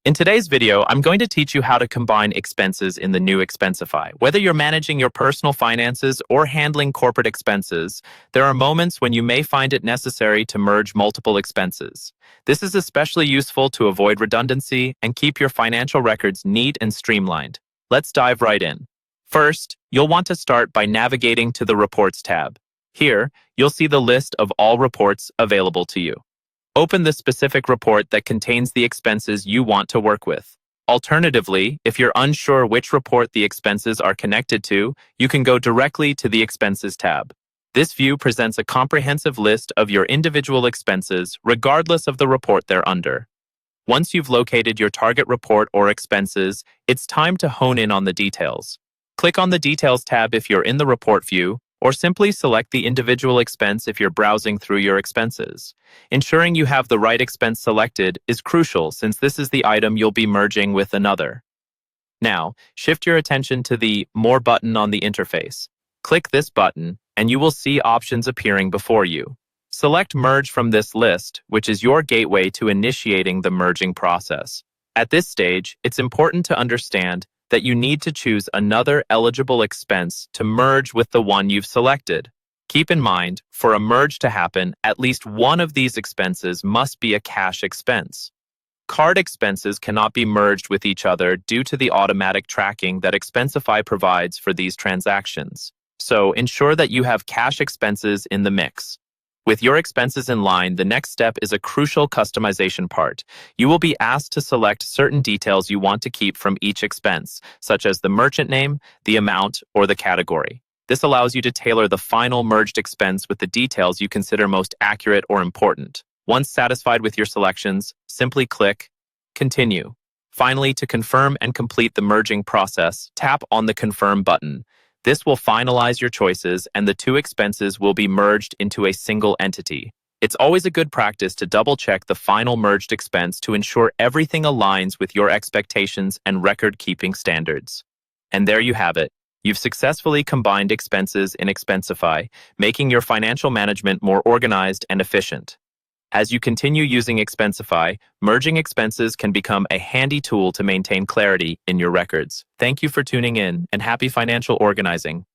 In today's video, I'm going to teach you how to combine expenses in the new Expensify. Whether you're managing your personal finances or handling corporate expenses, there are moments when you may find it necessary to merge multiple expenses. This is especially useful to avoid redundancy and keep your financial records neat and streamlined. Let's dive right in. First, you'll want to start by navigating to the Reports tab. Here, you'll see the list of all reports available to you. Open the specific report that contains the expenses you want to work with. Alternatively, if you're unsure which report the expenses are connected to, you can go directly to the Expenses tab. This view presents a comprehensive list of your individual expenses, regardless of the report they're under. Once you've located your target report or expenses, it's time to hone in on the details. Click on the Details tab if you're in the report view, or simply select the individual expense if you're browsing through your expenses. Ensuring you have the right expense selected is crucial since this is the item you'll be merging with another. Now, shift your attention to the More button on the interface. Click this button, and you will see options appearing before you. Select Merge from this list, which is your gateway to initiating the merging process. At this stage, it's important to understand that you need to choose another eligible expense to merge with the one you've selected. Keep in mind, for a merge to happen, at least one of these expenses must be a cash expense. Card expenses cannot be merged with each other due to the automatic tracking that Expensify provides for these transactions. So ensure that you have cash expenses in the mix. With your expenses in line, the next step is a crucial customization part. You will be asked to select certain details you want to keep from each expense, such as the merchant name, the amount, or the category. This allows you to tailor the final merged expense with the details you consider most accurate or important. Once satisfied with your selections, simply click Continue. Finally, to confirm and complete the merging process, tap on the Confirm button. This will finalize your choices and the two expenses will be merged into a single entity. It's always a good practice to double-check the final merged expense to ensure everything aligns with your expectations and record-keeping standards. And there you have it. You've successfully combined expenses in Expensify, making your financial management more organized and efficient. As you continue using Expensify, merging expenses can become a handy tool to maintain clarity in your records. Thank you for tuning in, and happy financial organizing.